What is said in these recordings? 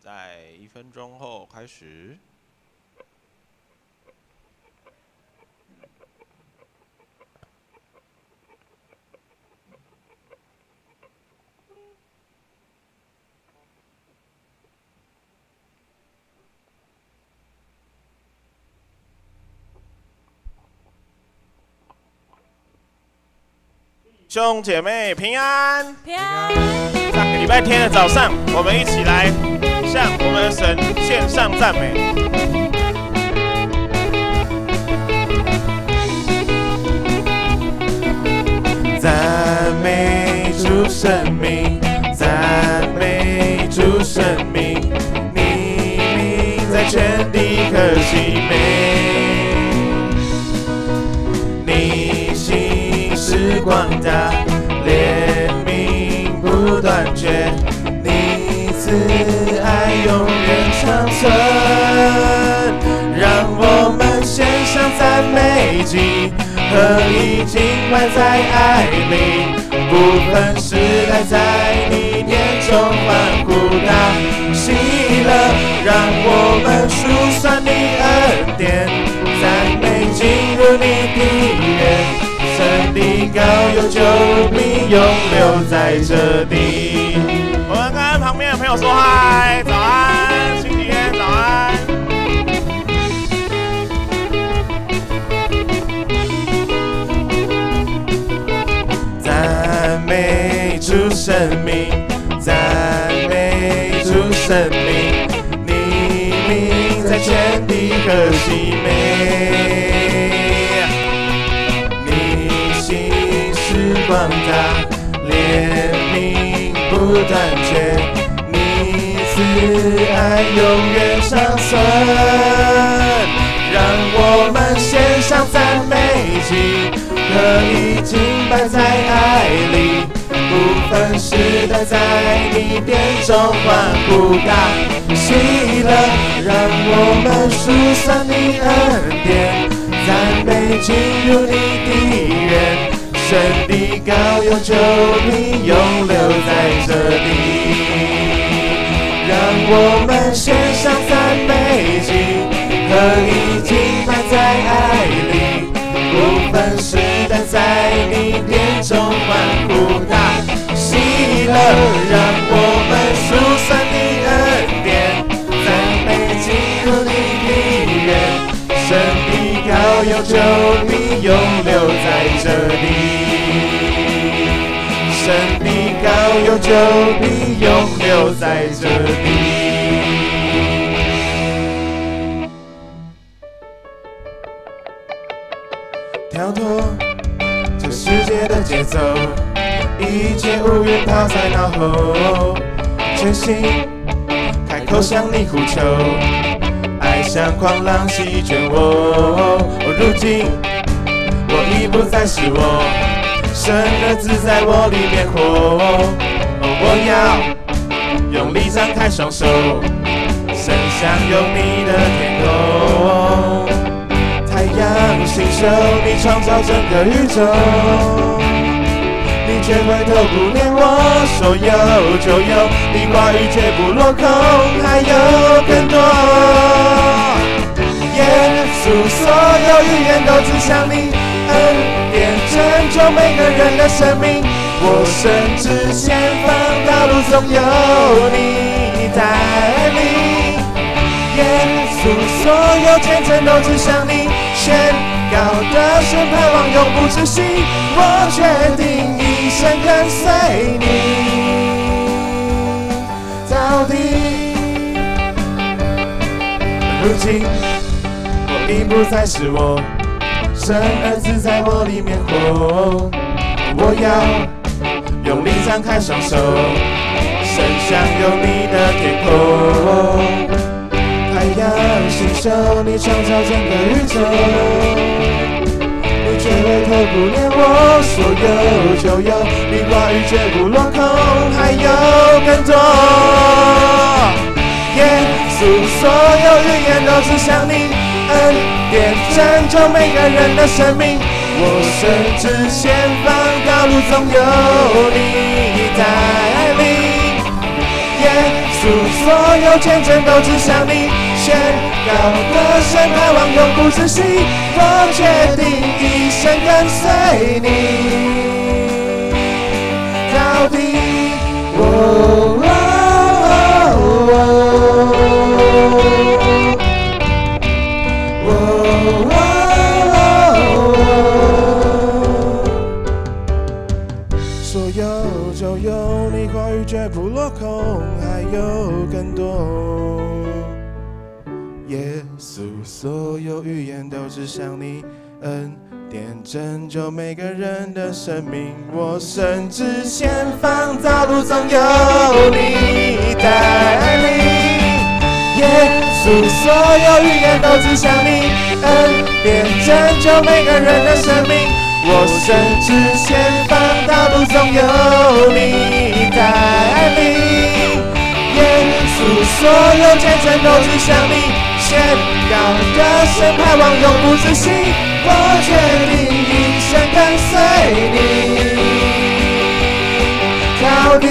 在1分钟后开始。兄姐妹平安，平安。上个礼拜天的早上，我们一起来向我们的神献上赞美。赞美主生命，赞美主生命，你名在全地可喜美。你心是广大，怜悯不断绝，你慈爱永远长存。让我们献上赞美祭，合一敬拜在爱里，不分时代在你殿中欢呼大喜乐。让我们数算你恩典，赞美进入你的园。神的高有救必永留在这里。我们跟旁边的朋友说嗨，早安，星期天早安。赞美主生命，赞美主生命，你名在全地可喜美。广大怜悯不断绝，你慈爱永远长存。让我们献上赞美祭，合一敬拜在爱里，不分时代在你殿中欢呼大喜乐。让我们数算你恩典，赞美进入你的园。神的高有救必永留在这里。让我们献上赞美祭，合一敬拜在爱里，不分时代在你殿中欢呼大喜乐。让我们数算你恩典，赞美进入你的园。神的高有救必永留在这里。神的高有救必永留在这里。跳脱这世界的节奏，一切乌云抛在脑后，全心开口向你呼求，爱像狂浪席卷我。如今我已不再是我，神的字在我里面活。我要用力张开双手，伸向有你的天空。太阳星宿，你创造整个宇宙，你却回头顾念我，说有就有，你话语绝不落空，还有更多。耶稣，所有语言都指向你，恩典拯救每个人的生命。我深知前方道路总有你带领。耶稣，所有见证都指向你，宣告的是盼望永不止息。我决定一生跟随你到底。如今我已不再是我，神儿子在我里面活。我要用力张开双手，伸向有你的天空。太阳星宿，你创造整个宇宙，你却回头顾念我，说有就有，你话语绝不落空，还有更多。耶稣，所有语言都指向你，恩典拯救每个人的生命。我深知前方道路总有你带领。耶稣，所有见证都指向你，宣告的神盼望永不止息。我决定一生跟随你到底。说有就有，你话语绝不落空，还有更多。耶稣，所有语言都指向你，恩典拯救每个人的生命。我深知前方道路总有你带领。耶稣，所有语言都指向你，恩典拯救每个人的生命。我深知前方道路总有你带领。耶稣，所有见证都指向你，宣告的神盼望永不止息。我决定一生跟随你到底。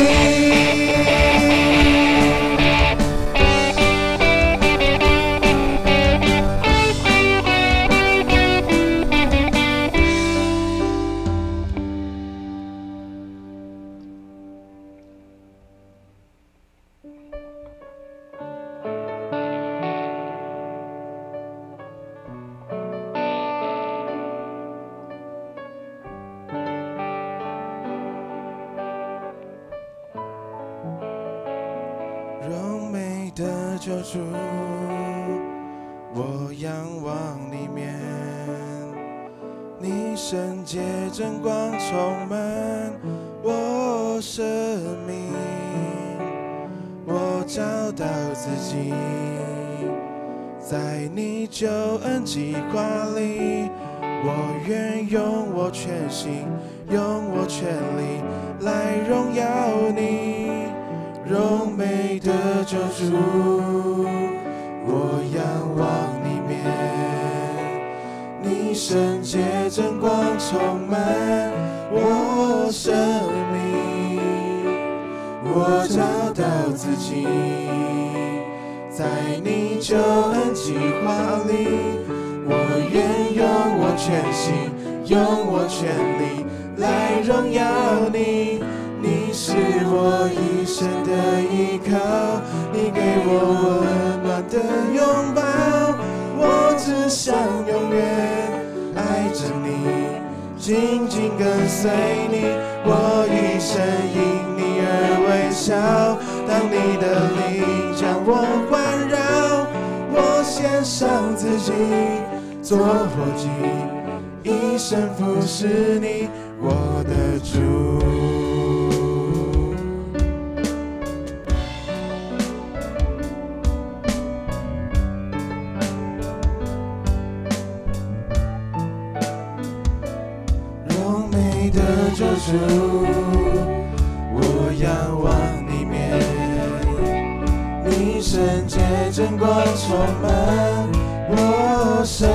荣美的救主，我仰望里面，你圣洁真光充满我生命，我找到自己，在你救恩计划里，我愿用我全心，用我全力来荣耀你。荣美的救主，我仰望里面，你圣洁真光充满我生命，我找到自己，在你救恩计划里，我愿用我全心，用我全力来荣耀你。你是我一生的依靠，你给我温暖的拥抱，我只想永远爱着你，紧紧跟随你，我一生因你而微笑。当你的灵将我环绕，我献上自己做活祭，一生服侍你，我的主。救主，我仰望你面，你圣洁真光充满我生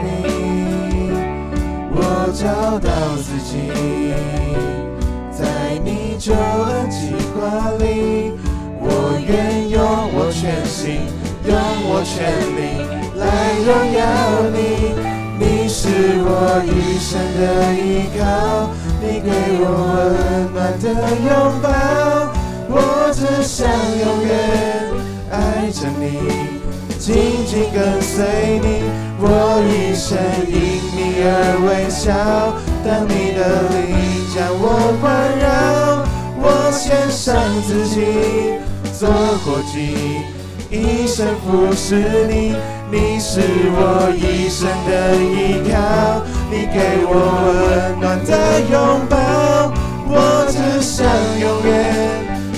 命，我找到自己，在你救恩计划里，我愿用我全心，用我全力来荣耀你。你是我一生的依靠，你给我温暖的拥抱，我只想永远爱着你，紧紧跟随你，我一生因你而微笑。当你的灵将我环绕，我献上自己做火祭，一生服侍你。你是我一生的依靠，你给我温暖的拥抱，我只想永远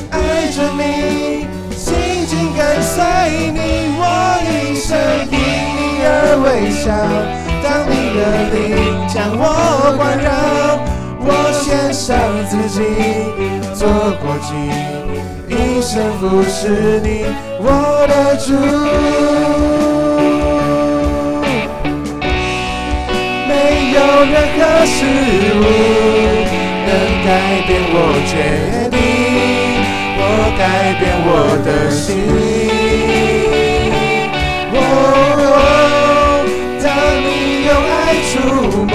爱着你，紧紧跟随你，我一生因你而微笑。当你的灵将我环绕，我献上自己做火祭，一生服侍你，我的主。没有任何事物能改变我决定，我改变我的心。当你用爱触摸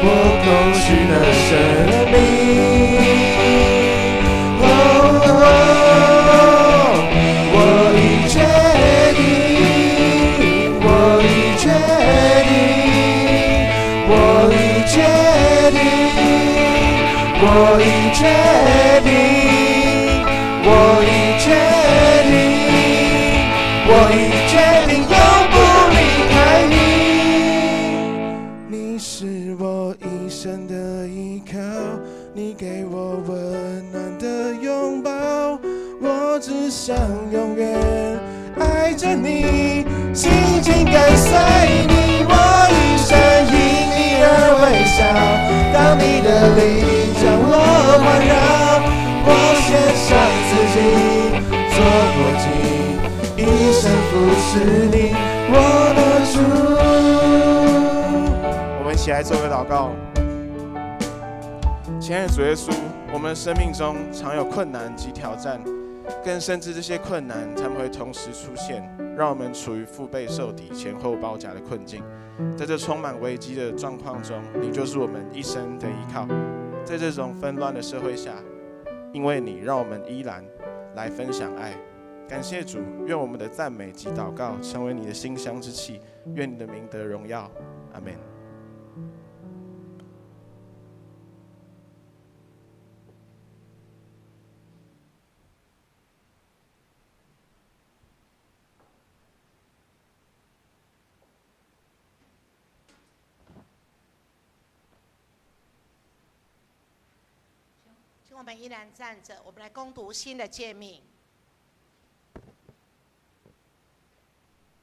我空虚的生命，我已决定，我已决定，我已决定，我已决定，我已决定，我已决定永不离开你。你是我一生的依靠，你给我温暖的拥抱，我只想永远爱着你，紧紧跟随你，我一生因你而微笑。当你的灵将我环绕，我献上自己做火祭，一生服侍你，我的主。我们一起来做个祷告。亲爱的主耶稣，我们生命中常有困难及挑战，更甚至这些困难他们会同时出现，让我们处于腹背受敌、前后包夹的困境。在这充满危机的状况中，你就是我们一生的依靠。在这种纷乱的社会下，因为你让我们依然来分享爱。感谢主，愿我们的赞美及祷告成为你的馨香之气，愿你的名得荣耀。阿们。我们依然站着，我们来攻读新的诫命。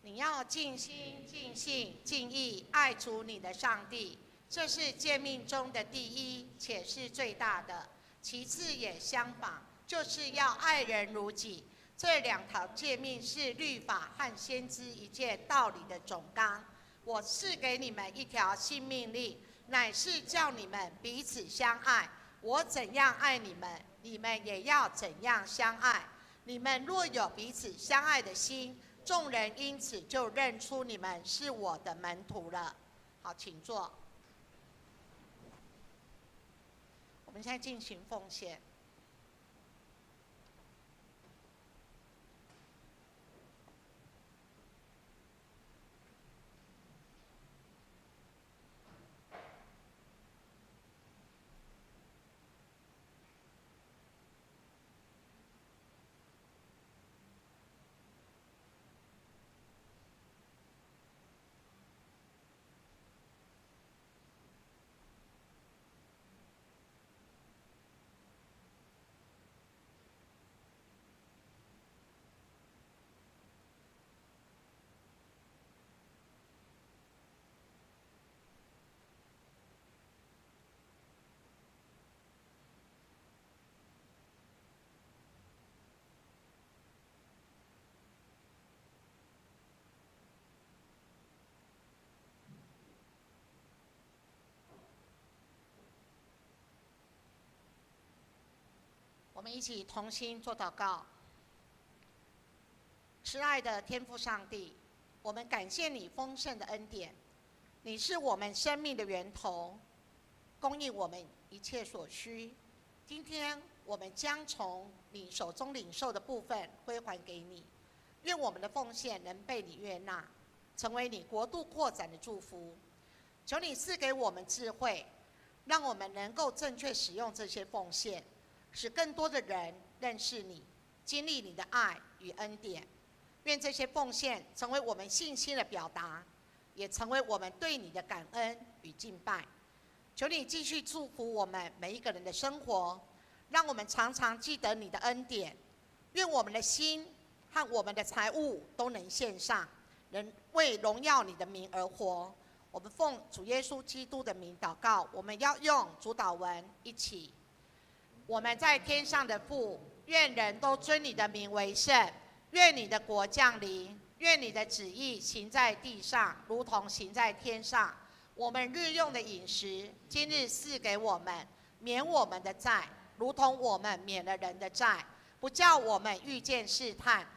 你要尽心、尽性、尽意爱主你的上帝，这是诫命中的第一，且是最大的。其次也相仿，就是要爱人如己。这两条诫命是律法和先知一切道理的总纲。我赐给你们一条新命令，乃是叫你们彼此相爱。我怎样爱你们，你们也要怎样相爱。你们若有彼此相爱的心，众人因此就认出你们是我的门徒了。好，请坐。我们现在进行奉献。们一起同心做祷告。慈爱的天父上帝，我们感谢你丰盛的恩典，你是我们生命的源头，供应我们一切所需。今天我们将从你手中领受的部分归还给你，愿我们的奉献能被你悦纳，成为你国度扩展的祝福。求你赐给我们智慧，让我们能够正确使用这些奉献，使更多的人认识你，经历你的爱与恩典。愿这些奉献成为我们信心的表达，也成为我们对你的感恩与敬拜。求你继续祝福我们每一个人的生活，让我们常常记得你的恩典。愿我们的心和我们的财物都能献上，能为荣耀你的名而活。我们奉主耶稣基督的名祷告，我们要用主祷文一起。我们在天上的父，愿人都尊你的名为圣。愿你的国降临，愿你的旨意行在地上，如同行在天上。我们日用的饮食，今日赐给我们，免我们的债，如同我们免了人的债，不叫我们遇见试探，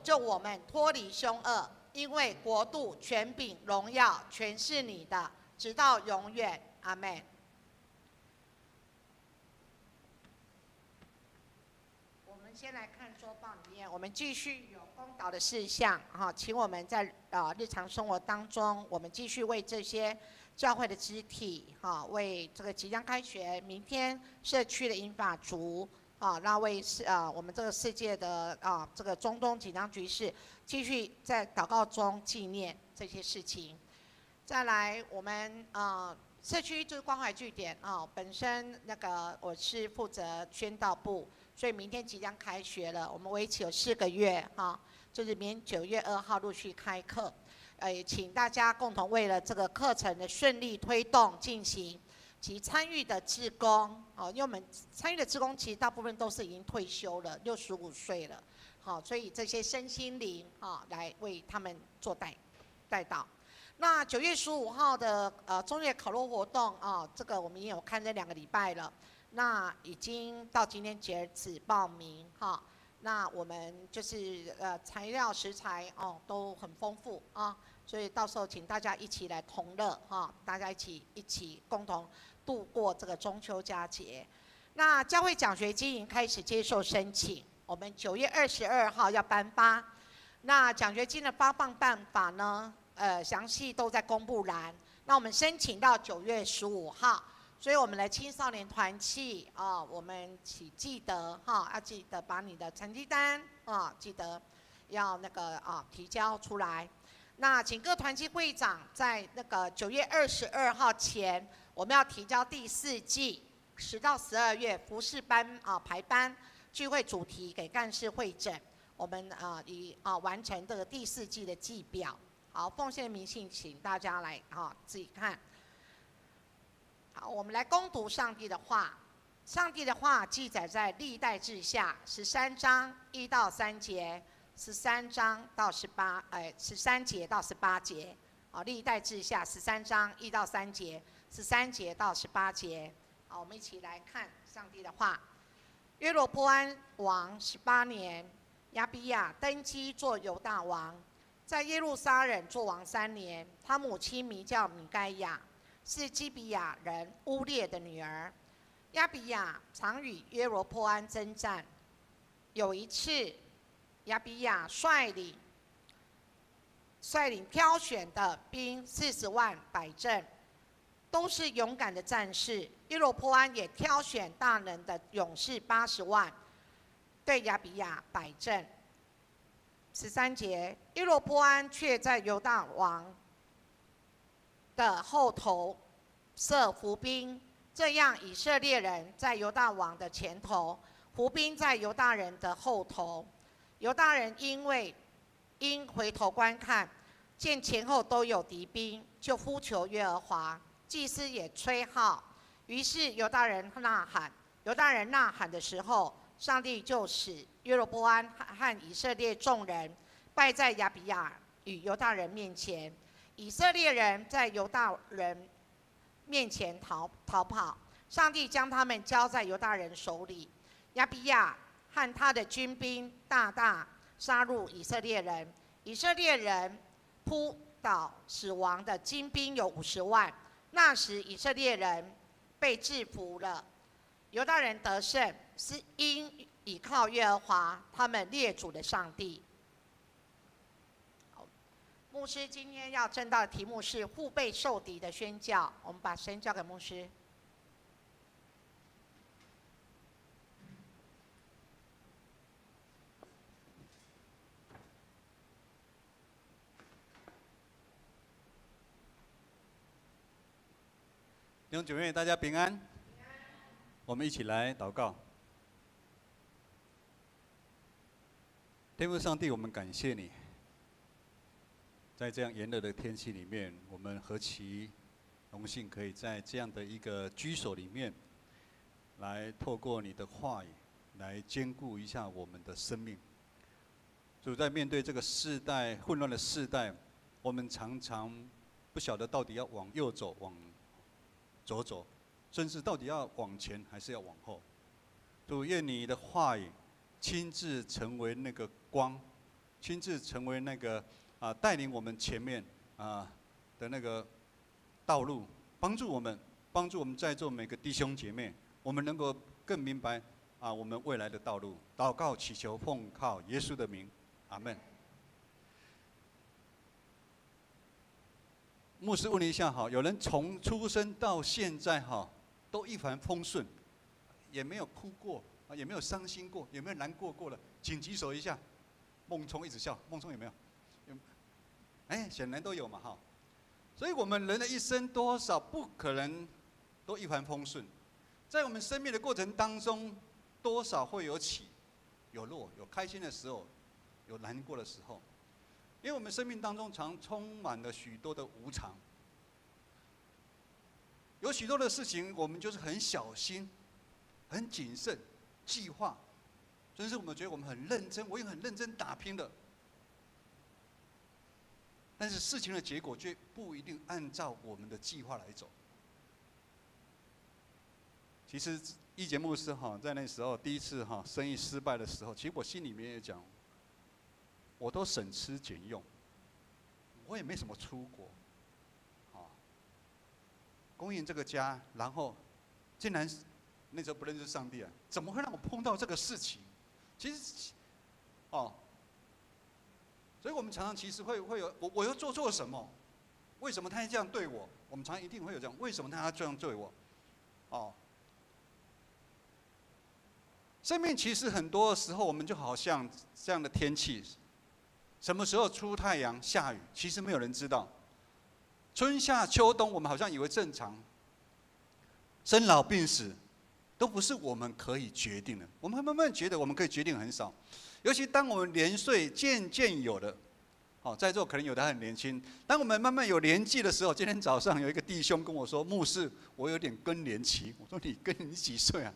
救我们脱离凶恶。因为国度、权柄、荣耀，全是你的，直到永远。阿们。先来看周报里面，我们继续有公祷的事项哈，请我们在日常生活当中，我们继续为这些教会的肢体哈，为这个即将开学、明天社区的银发族啊，那为我们这个世界的这个中东紧张局势，继续在祷告中纪念这些事情。再来，我们社区就是关怀据点啊，本身那个我是负责宣道部。所以明天即将开学了，我们为期有4个月哈，就是明年9月2号陆续开课，也请大家共同为了这个课程的顺利推动进行，及参与的志工哦，因为我们参与的志工其实大部分都是已经退休了，65岁了，好，所以这些身心灵来为他们做带导。那9月15号的中越烤肉活动这个我们也有看这2个礼拜了。那已经到今天截止报名哈，那我们就是材料食材都很丰富所以到时候请大家一起来同乐大家一起共同度过这个中秋佳节。那教会奖学金已经开始接受申请，我们9月22号要颁发。那奖学金的发放办法呢，详细都在公布栏。那我们申请到9月15号。所以我们的青少年团契我们请记得要记得把你的成绩单记得要那个提交出来。那请各团契会长在那个9月22号前，我们要提交第4季10到12月服事班排班聚会主题给干事会诊，我们完成这个第4季的季表。好，奉献明信请大家来自己看。好，我们来攻读上帝的话。上帝的话记载在历代志下13章1到3节，13章到13节到18节。历代志下13章1到3节，13节到18节。好，我们一起来看上帝的话。约罗波安王18年，亚比亚登基做犹大王，在耶路撒冷做王3年。他母亲名叫米该亚，是基比亚人乌列的女儿。亚比亚常与约罗波安征战。有一次，亚比亚率领挑选的兵40万摆阵，都是勇敢的战士。约罗波安也挑选大能的勇士80万，对亚比亚摆阵。13节，约罗波安却在犹大王的后头设伏兵，这样以色列人在犹大王的前头，伏兵在犹大人的后头。犹大人因回头观看，见前后都有敌兵，就呼求耶和华，祭司也吹号。于是犹大人呐喊的时候，上帝就使约罗波安和以色列众人败在亚比亚与犹大人面前。以色列人在犹大人面前逃跑，上帝将他们交在犹大人手里。亚比亚和他的军兵大大杀戮以色列人，以色列人扑倒死亡的精兵有50万。那时以色列人被制服了，犹大人得胜，是因倚靠耶和华他们列祖的上帝。牧师今天要证道的题目是腹背受敌的宣教。我们把声交给牧师。弟兄姐妹，大家平安。我们一起来祷告。天父上帝，我们感谢你，在这样炎热的天气里面，我们何其荣幸，可以在这样的一个居所里面，来透过你的话语，来兼顾一下我们的生命。主，在面对这个世代混乱的世代，我们常常不晓得到底要往右走，往左走，甚至到底要往前还是要往后。主，愿你的话语亲自成为那个光，亲自成为那个带领我们前面的那个道路，帮助我们在座每个弟兄姐妹，我们能够更明白我们未来的道路。祷告祈求奉靠耶稣的名，阿们。牧师问你一下哈，有人从出生到现在哈，都一帆风顺，也没有哭过也没有伤心过，也没有难过过了，请举手一下。孟聪一直笑，孟聪有没有？显然都有嘛哈。所以我们人的一生多少不可能都一帆风顺，在我们生命的过程当中，多少会有起有落，有开心的时候，有难过的时候。因为我们生命当中常充满了许多的无常，有许多的事情我们就是很小心、很谨慎、计划，甚至我们觉得我们很认真，我也很认真打拼的，但是事情的结果却不一定按照我们的计划来走。其实一节牧师在那时候第一次生意失败的时候，其实我心里面也讲，我都省吃俭用，我也没什么出国，供应这个家，然后竟然那时候不认识上帝啊，怎么会让我碰到这个事情？其实，所以我们常常其实会有我又做错了什么？为什么他要这样对我？我们常常一定会有这样，为什么他要这样对我？生命其实很多时候我们就好像这样的天气。什么时候出太阳下雨，其实没有人知道。春夏秋冬，我们好像以为正常。生老病死，都不是我们可以决定的。我们慢慢觉得我们可以决定很少，尤其当我们年岁渐渐有了，在座可能有的很年轻。当我们慢慢有年纪的时候，今天早上有一个弟兄跟我说：“牧师，我有点更年期。”我说：“你几岁啊？”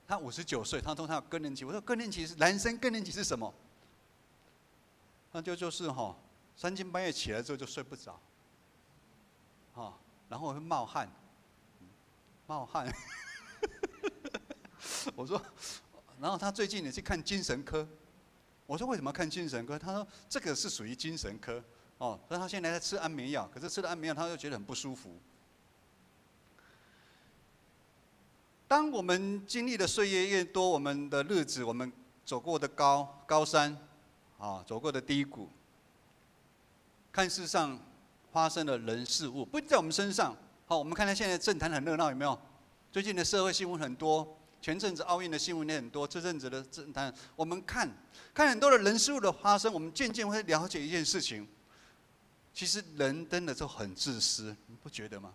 他59岁，他说他有更年期。我说：“更年期是男生更年期是什么？”那就是3更半夜起来之后就睡不着，然后会冒汗。我说，然后他最近也去看精神科。我说为什么要看精神科？他说这个是属于精神科，所以他现在在吃安眠药，可是吃了安眠药他就觉得很不舒服。当我们经历的岁月越多，我们的日子，我们走过的高山。走过的低谷，看世上发生的人事物，不一定在我们身上。我们看到现在政坛很热闹，有没有？最近的社会新闻很多，前阵子奥运的新闻也很多，这阵子的政坛，我们看很多的人事物的发生，我们渐渐会了解一件事情：其实人真的就很自私，你不觉得吗？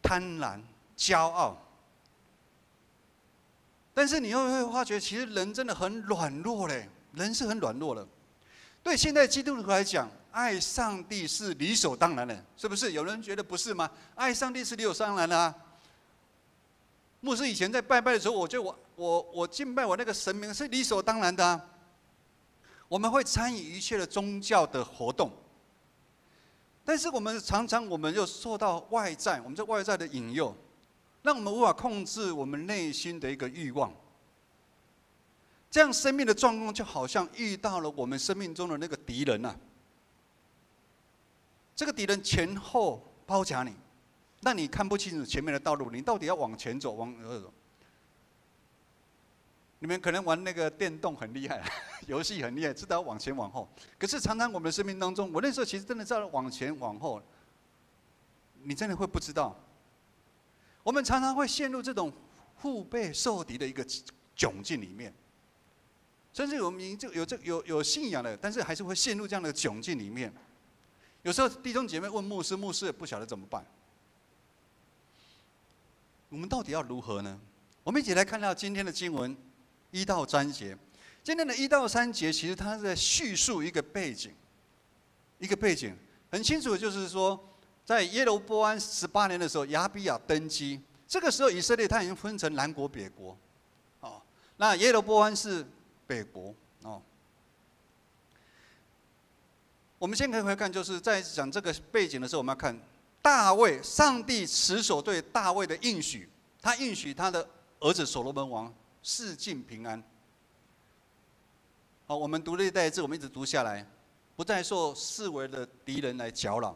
贪婪、骄傲。但是你又会发觉，其实人真的很软弱嘞。人是很软弱的，对现在基督徒来讲，爱上帝是理所当然的，是不是？有人觉得不是吗？爱上帝是理所当然的啊。牧师以前在拜拜的时候，我觉得我敬拜我那个神明是理所当然的啊。我们会参与一切的宗教的活动，但是我们常常又受到外在，我们这外在的引诱，让我们无法控制我们内心的一个欲望。这样生命的状况就好像遇到了我们生命中的那个敌人啊。这个敌人前后包夹你，让你看不清楚前面的道路，你到底要往前走，往何走？你们可能玩那个电动很厉害，游戏很厉害，知道往前往后。可是常常我们的生命当中，我那时候其实真的知道往前往后，你真的会不知道。我们常常会陷入这种腹背受敌的一个窘境里面。甚至我们有信仰的，但是还是会陷入这样的窘境里面。有时候弟兄姐妹问牧师，牧师也不晓得怎么办。我们到底要如何呢？我们一起来看到今天的经文1到3节。今天的1到3节，其实它是在叙述一个背景，很清楚的就是说，在耶罗波安18年的时候，亚比亚登基。这个时候以色列它已经分成南国北国，哦，那耶罗波安是北国哦。我们先可以回看，就是在讲这个背景的时候，我们要看大卫，上帝持守对大卫的应许，他应许他的儿子所罗门王世尽平安。好，我们读历代志，我们一直读下来，不再受四围的敌人来搅扰。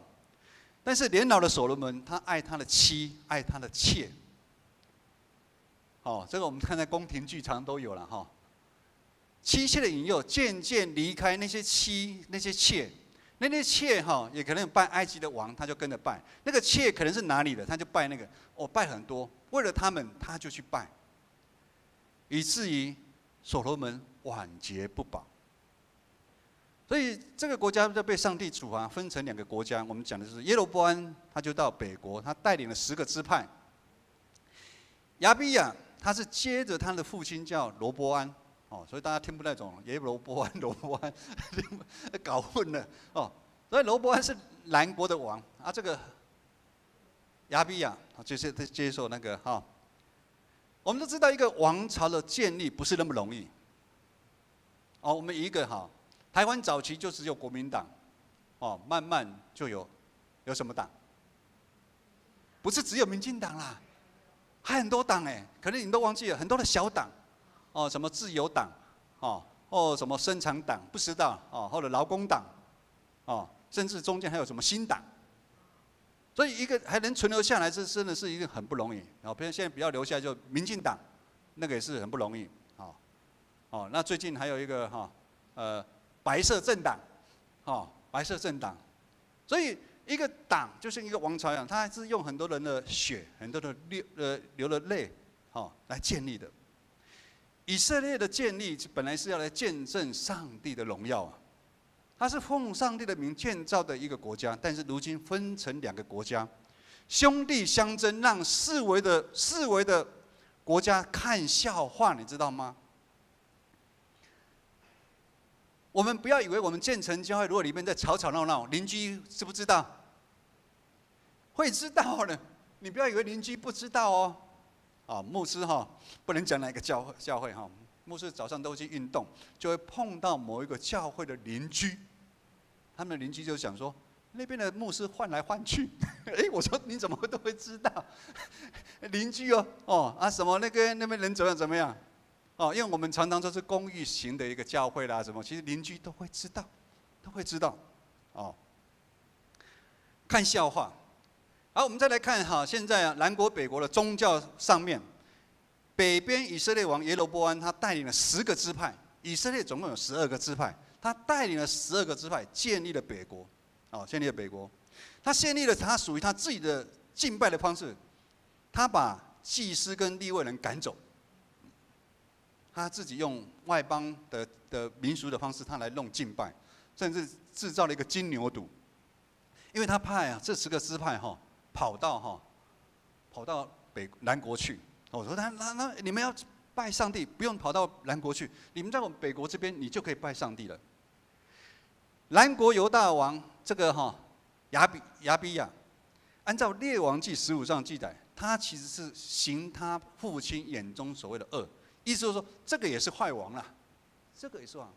但是年老的所罗门，他爱他的妻，爱他的妾。哦，这个我们看在宫廷剧常都有了哈。妻妾的引诱，渐渐离开那些妻、那些妾，那些妾哈，也可能拜埃及的王，他就跟着拜；那个妾可能是哪里的，他就拜那个。哦，拜很多，为了他们，他就去拜，以至于所罗门晚节不保。所以这个国家就被上帝处罚，分成2个国家。我们讲的是耶罗波安，他就到北国，他带领了10个支派。亚比亚，他是接着他的父亲叫罗波安。哦，所以大家听不太懂耶罗波安、罗波安，搞混了哦。所以罗波安是南国的王啊，这个亚比亚就是接受那个哈。我们都知道，一个王朝的建立不是那么容易。哦，我们一个哈，台湾早期就只有国民党，哦，慢慢就有什么党？不是只有民进党啦，还很多党哎，可能你都忘记了，很多的小党。哦，什么自由党，或什么生产党，不知道哦，或者劳工党，哦，甚至中间还有什么新党，所以一个还能存留下来，这真的是一个很不容易。然后，比如现在比较留下来就民进党，那个也是很不容易，哦，那最近还有一个白色政党，白色政党，所以一个党就像一个王朝一样，它还是用很多人的血、很多的流的泪，来建立的。以色列的建立本来是要来见证上帝的荣耀啊，它是奉上帝的名建造的一个国家，但是如今分成2个国家，兄弟相争，让四围的国家看笑话，你知道吗？我们不要以为我们建成教会如果里面在吵吵闹闹，邻居知不知道？会知道的，你不要以为邻居不知道哦。牧师不能讲哪个教会哈，牧师早上都去运动，就会碰到某一个教会的邻居，他们的邻居就想说，那边的牧师换来换去，我说你怎么都会知道？邻居什么那边人怎么样？因为我们常常都是公寓型的一个教会啦，什么其实邻居都会知道，看笑话。好，我们再来看现在南国北国的宗教上面，北边以色列王耶罗波安他带领了10个支派，以色列总共有12个支派，他带领了12个支派建立了北国，他建立了他属于他自己的敬拜的方式，他把祭司跟利未人赶走，他自己用外邦的民俗的方式，他来弄敬拜，甚至制造了一个金牛犊，因为他怕这10个支派跑到南国去。我说那你们要拜上帝，不用跑到南国去，你们在我们北国这边，你就可以拜上帝了。南国犹大王这个亚比亚，按照列王记15上记载，他其实是行他父亲眼中所谓的恶，意思就是说这个也是坏王啦，这个也是王。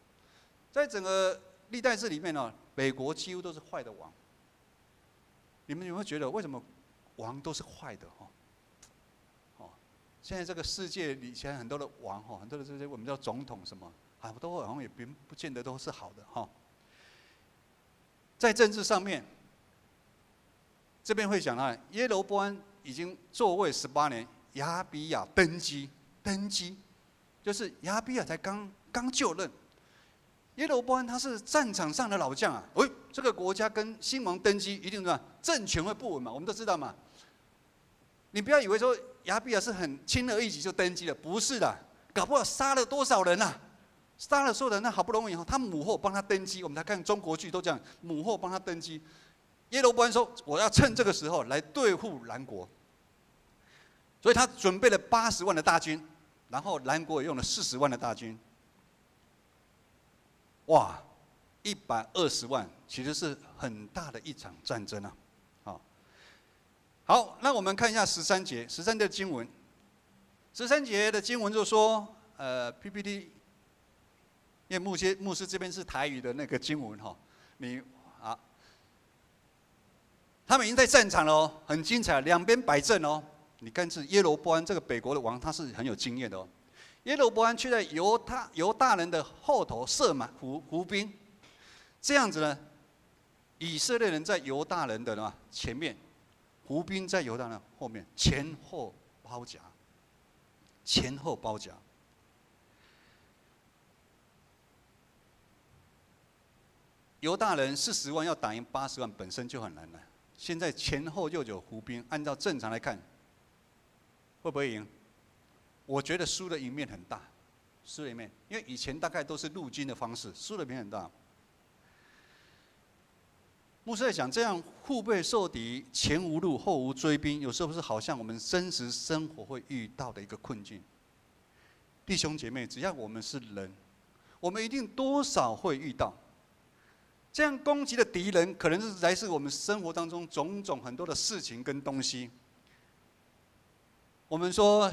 在整个历代志里面北国几乎都是坏的王。你们有没有觉得为什么王都是坏的现在这个世界里，现在很多的王哈，很多的这些我们叫总统什么，啊，都好像也不见得都是好的哈。在政治上面，这边会讲到耶罗波安已经坐位18年，亚比亚登基，就是亚比亚才刚就任。耶罗波安他是战场上的老将啊，这个国家跟新王登基一定是政权会不稳嘛，我们都知道嘛。你不要以为说亚比亚是很轻而易举就登基了，不是的，搞不好杀了多少人啊！杀了所有人，那好不容易他母后帮他登基，我们来看中国剧都这样，母后帮他登基。耶罗波安说：“我要趁这个时候来对付南国。”所以他准备了80万的大军，然后南国也用了40万的大军。哇，120万其实是很大的一场战争啊！好，那我们看一下13节的经文。13节的经文就说，PPT， 因为牧师这边是台语的那个经文哈，他们已经在战场了哦，很精彩，两边摆阵哦。你看是耶罗波安这个北国的王，他是很有经验的哦。耶罗波安却在犹大人的后头设满伏兵，这样子呢，以色列人在犹大人的前面，伏兵在犹大人后面，前后包夹。犹大人40万要打赢80万本身就很难了，现在前后又有伏兵，按照正常来看，会不会赢？我觉得输的赢面很大，因为以前大概都是陆军的方式，输的赢面很大。牧师在讲，这样腹背受敌，前无路后无追兵，有时候是好像我们真实生活会遇到的一个困境。弟兄姐妹，只要我们是人，我们一定多少会遇到这样攻击的敌人，可能是来自我们生活当中种种很多的事情跟东西。我们说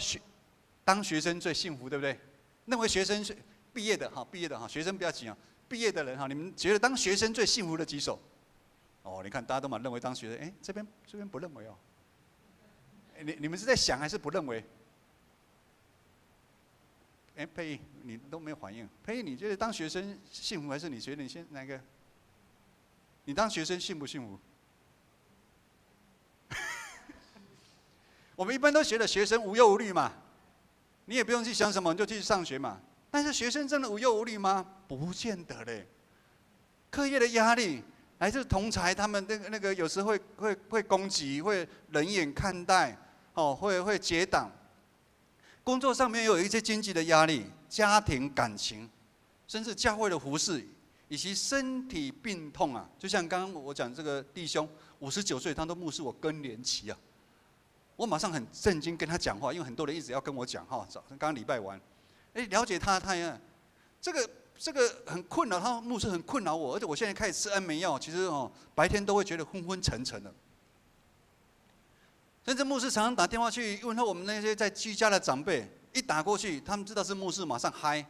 当学生最幸福，对不对？认为学生毕业的哈，学生不要急啊，毕业的人哈，你们觉得当学生最幸福的举手？哦，你看大家都蛮认为当学生，这边不认为哦。你们是在想还是不认为？佩仪，你都没有反应。佩仪，你觉得当学生幸福还是你觉得你先哪个？你当学生幸不幸福？我们一般都觉得学生无忧无虑嘛，你也不用去想什么，你就去上学嘛。但是学生真的无忧无虑吗？不见得嘞。课业的压力。来自同侪，他们那个有时会攻击，会冷眼看待，会结党。工作上面又有一些经济的压力，家庭感情，甚至教会的服事，以及身体病痛啊。就像刚刚我讲这个弟兄，59岁，他都目视我更年期啊。我马上很震惊跟他讲话，因为很多人一直要跟我讲哈。刚刚礼拜完，了解他这个很困扰他，牧师很困扰我，而且我现在开始吃安眠药，其实白天都会觉得昏昏沉沉的。甚至牧师常常打电话去问候我们那些在居家的长辈，一打过去，他们知道是牧师，马上嗨。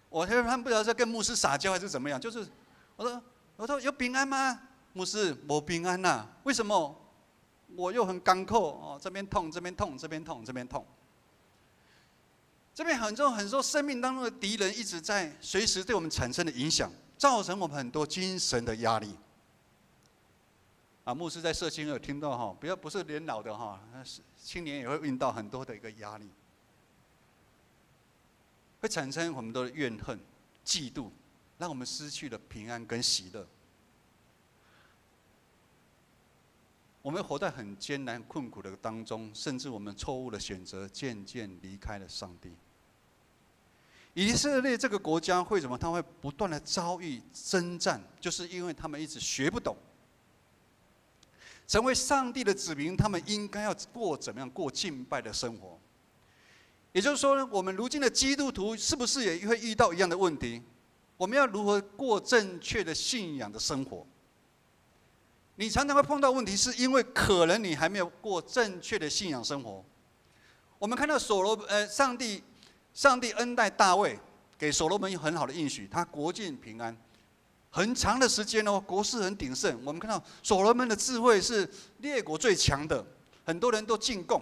我他们不知道是跟牧师撒娇还是怎么样，就是我说有平安吗？牧师没平安呐，为什么？我又很干扣这边痛，这边痛，这边痛，这边痛。这边很多生命当中的敌人一直在随时对我们产生的影响，造成我们很多精神的压力。牧师在社青有听到不是年老的青年也会遇到很多的一个压力，会产生很多的怨恨、嫉妒，让我们失去了平安跟喜乐。我们活在很艰难困苦的当中，甚至我们错误的选择，渐渐离开了上帝。以色列这个国家为什么他会不断的遭遇征战？就是因为他们一直学不懂，成为上帝的子民，他们应该要怎么样过敬拜的生活。也就是说，我们如今的基督徒是不是也会遇到一样的问题？我们要如何过正确的信仰的生活？你常常会碰到问题，是因为可能你还没有过正确的信仰生活。我们看到上帝恩待大卫，给所罗门有很好的应许，他国境平安，很长的时间哦，国势很鼎盛。我们看到所罗门的智慧是列国最强的，很多人都进贡。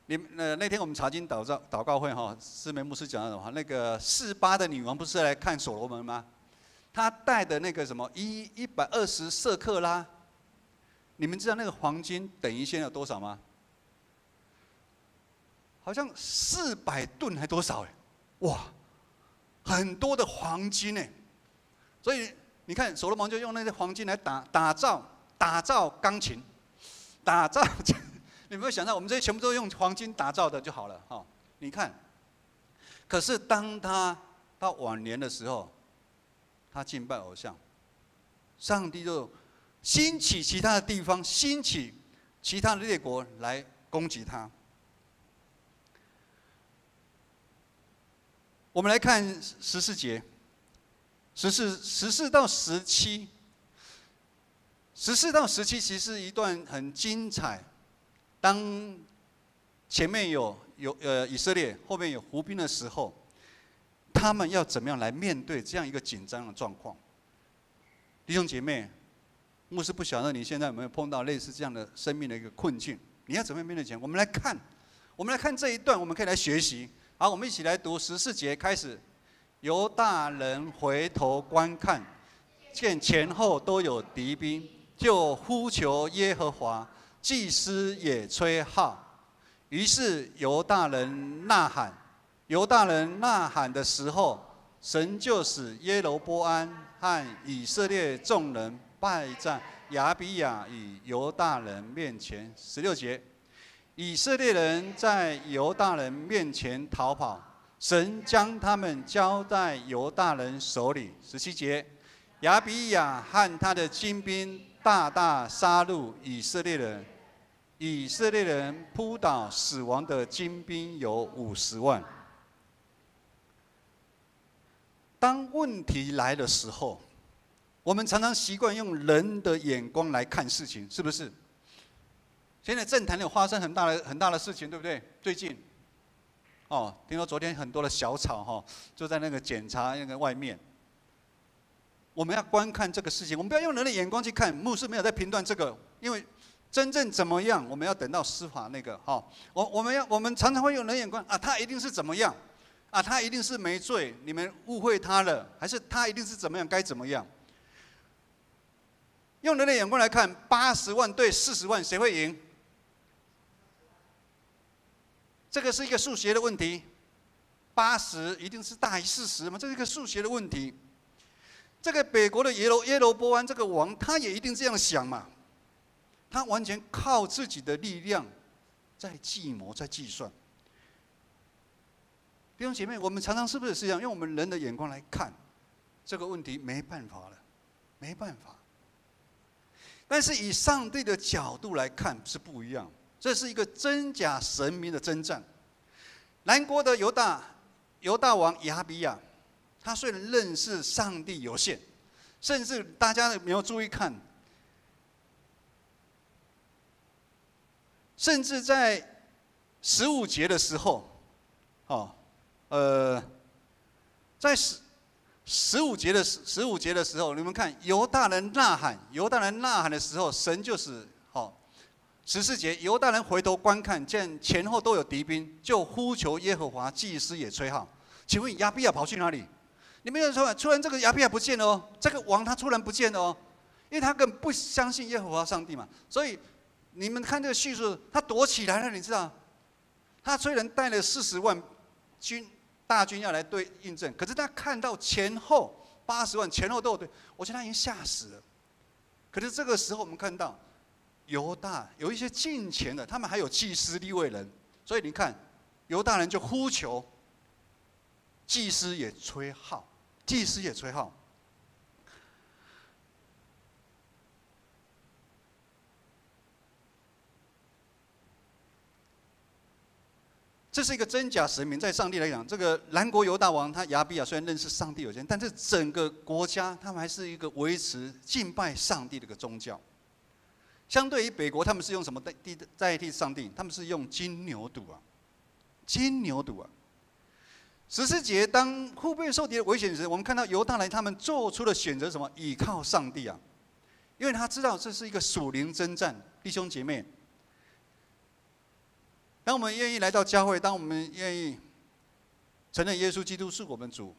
那天我们查经祷告会哈，思梅牧师讲的话，那个示巴的女王不是来看所罗门吗？她带的那个什么120舍克拉，你们知道那个黄金等于现在有多少吗？好像400吨还多少哎，哇，很多的黄金哎，所以你看所罗门就用那些黄金来打造钢琴，打造。你有没有想到，我们这些全部都用黄金打造的就好了哈？你看，可是当他到晚年的时候，他敬拜偶像，上帝就兴起其他的地方，兴起其他的列国来攻击他。我们来看14节，14到17，14到17其实是一段很精彩。当前面有以色列，后面有伏兵的时候，他们要怎么样来面对这样一个紧张的状况？弟兄姐妹，牧师不晓得你现在有没有碰到类似这样的生命的一个困境？你要怎么样面对？我们来看这一段，我们可以来学习。好，我们一起来读14节开始。犹大人回头观看，见前后都有敌兵，就呼求耶和华。祭司也吹号，于是犹大人呐喊。犹大人呐喊的时候，神就使耶罗波安和以色列众人败在亚比亚与犹大人面前。16节，以色列人在犹大人面前逃跑，神将他们交在犹大人手里。17节，亚比亚和他的精兵大大杀戮以色列人，以色列人扑倒死亡的精兵有50万。当问题来的时候，我们常常习惯用人的眼光来看事情，是不是？现在政坛有发生很大的事情，对不对？最近，听说昨天很多的小草就在那个检查那个外面。我们要观看这个事情，我们不要用人的眼光去看。牧师没有在评断这个，因为真正怎么样，我们要等到司法那个我们常常会用人眼光啊，他一定是怎么样啊，他一定是没罪，你们误会他了，还是他一定是怎么样该怎么样？用人的眼光来看，80万对40万，谁会赢？这个是一个数学的问题，80一定是大于40嘛，这是一个数学的问题。这个北国的耶罗波安这个王，他也一定这样想嘛，他完全靠自己的力量在计谋，在计算。弟兄姐妹，我们常常是不是这样？用我们人的眼光来看这个问题，没办法了，没办法。但是以上帝的角度来看是不一样，这是一个真假神明的征战。南国的犹大王亚比亚，他虽然认识上帝有限，甚至大家没有注意看，甚至在15节的时候，在15节的时候，你们看犹大人呐喊的时候，神就是14节，犹大人回头观看，见前后都有敌兵，就呼求耶和华，祭司也吹号。请问亚比亚跑去哪里？你们有人说，突然这个亚比亚不见了哦，这个王他突然不见了哦，因为他根本不相信耶和华上帝嘛。所以你们看这个叙述，他躲起来了，你知道？他虽然带了40万大军要来对印证，可是他看到前后80万前后都有对，我觉得他已经吓死了。可是这个时候我们看到犹大有一些近前的，他们还有祭司利未人，所以你看犹大人就呼求，祭司也吹号。这是一个真假神明，在上帝来讲，这个南国犹大王他亚比亚虽然认识上帝有限，但是整个国家他们还是一个维持敬拜上帝的一个宗教。相对于北国，他们是用什么代替上帝？他们是用金牛犊啊。14节，当腹背受敌的危险时，我们看到犹大人他们做出了选择，什么？倚靠上帝啊！因为他知道这是一个属灵征战，弟兄姐妹。当我们愿意来到教会，当我们愿意承认耶稣基督是我们主，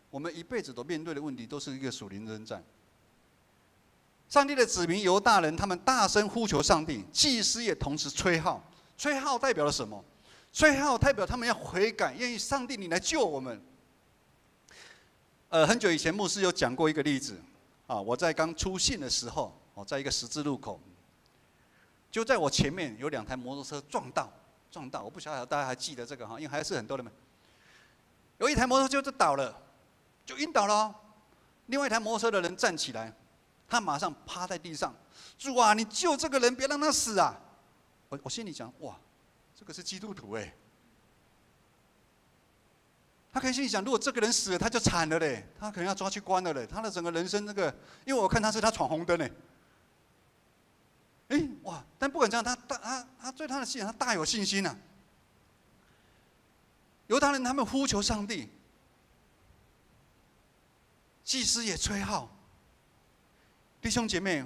我们一辈子都面对的问题都是一个属灵征战。上帝的子民犹大人，他们大声呼求上帝，祭司也同时吹号。吹号代表了什么？吹号代表他们要悔改，愿意上帝你来救我们。很久以前牧师有讲过一个例子啊，我在刚出信的时候，在一个十字路口，就在我前面有2台摩托车撞到，我不晓得大家还记得这个哈，因为还是很多人们。有一台摩托车就倒了，就晕倒了哦。另外一台摩托车的人站起来，他马上趴在地上，主啊，你救这个人，别让他死啊！我心里想，哇，这个是基督徒哎。他可以心里想，如果这个人死了，他就惨了嘞，他可能要抓去关了嘞，他的整个人生那个，因为我看他是他闯红灯嘞。哇！但不管这样，他对他的信仰，他大有信心啊。犹大人他们呼求上帝，祭司也吹号。弟兄姐妹，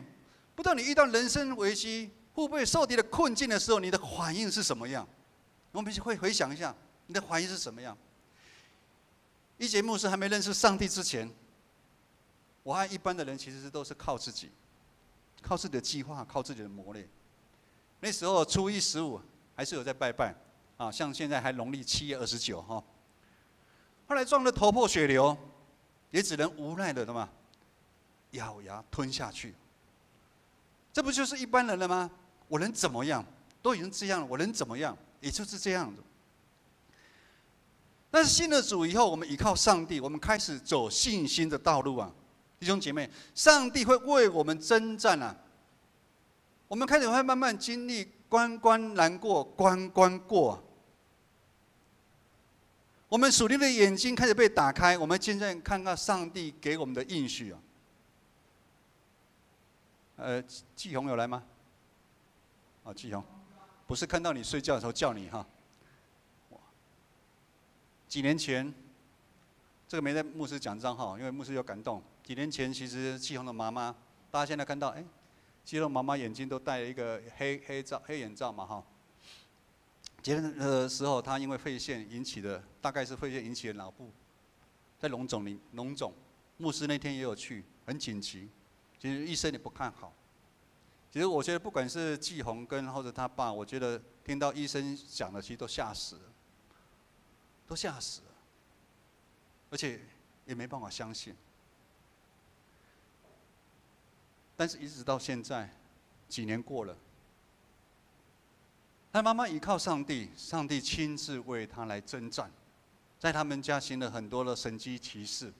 不知道你遇到人生危机、腹背受敌的困境的时候，你的反应是什么样？我们会回想一下，你的反应是什么样？一节牧师还没认识上帝之前，我和一般的人其实都是靠自己。靠自己的计划，靠自己的磨练。那时候初一15还是有在拜拜啊，像现在还农历7月29哈。后来撞得头破血流，也只能无奈的嘛，咬牙吞下去。这不就是一般人了吗？我能怎么样？都已经这样了，我能怎么样？也就是这样子。但是信了主以后，我们依靠上帝，我们开始走信心的道路啊。弟兄姐妹，上帝会为我们征战啊！我们开始会慢慢经历关关难过关关过啊。我们属灵的眼睛开始被打开，我们渐渐看到上帝给我们的应许啊。季红有来吗？季红，不是看到你睡觉的时候叫你哈。几年前，这个没在牧师讲章哈，因为牧师有感动。几年前，其实季红的妈妈，大家现在看到，季红妈妈眼睛都戴了一个黑眼罩嘛哈。结婚的时候，她因为肺腺引起的，大概是肺腺引起的脑部在脓肿，牧师那天也有去，很紧急，其实医生也不看好。其实我觉得，不管是季红跟或者他爸，我觉得听到医生讲的，其实都吓死了，而且也没办法相信。但是一直到现在，几年过了，他妈妈依靠上帝，上帝亲自为他来征战，在他们家行了很多的神迹奇事。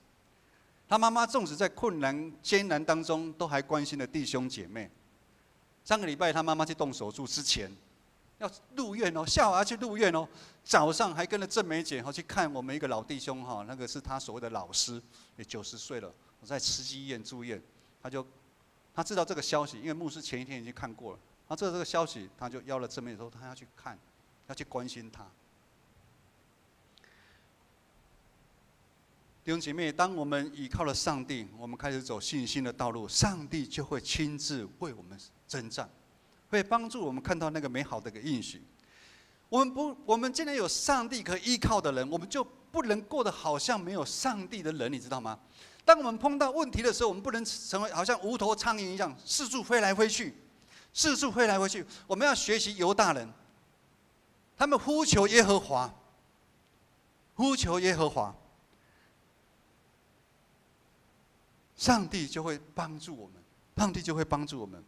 他妈妈纵使在困难艰难当中，都还关心了弟兄姐妹。上个礼拜他妈妈去动手术之前，要入院哦，下午要去入院哦。早上还跟着郑梅姐去看我们一个老弟兄哈，那个是他所谓的老师，也90岁了，我在慈济医院住院，他知道这个消息，因为牧师前一天已经看过了。他知道这个消息，他就邀了郑梅姐说他要去看，要去关心他。弟兄姐妹，当我们依靠了上帝，我们开始走信心的道路，上帝就会亲自为我们征战，会帮助我们看到那个美好的一个应许。我们既然有上帝可以依靠的人，我们就不能过得好像没有上帝的人，你知道吗？当我们碰到问题的时候，我们不能成为好像无头苍蝇一样四处飞来飞去，我们要学习犹大人，他们呼求耶和华，上帝就会帮助我们。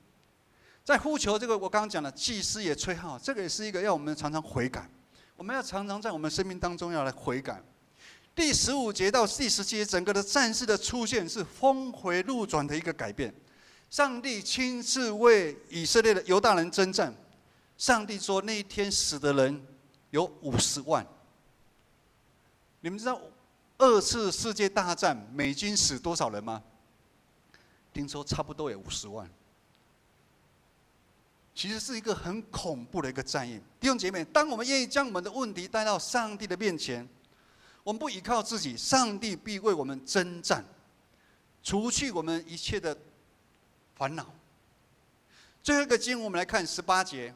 在呼求这个，我刚刚讲的祭司也吹号，这个也是一个要我们常常悔改，我们要常常在我们生命当中要来悔改。第15节到第17节，整个的战士的出现是峰回路转的一个改变。上帝亲自为以色列的犹大人征战。上帝说那一天死的人有50万。你们知道2次世界大战美军死多少人吗？听说差不多也50万。其实是一个很恐怖的一个战役。弟兄姐妹，当我们愿意将我们的问题带到上帝的面前，我们不依靠自己，上帝必为我们征战，除去我们一切的烦恼。最后一个经文，我们来看18节。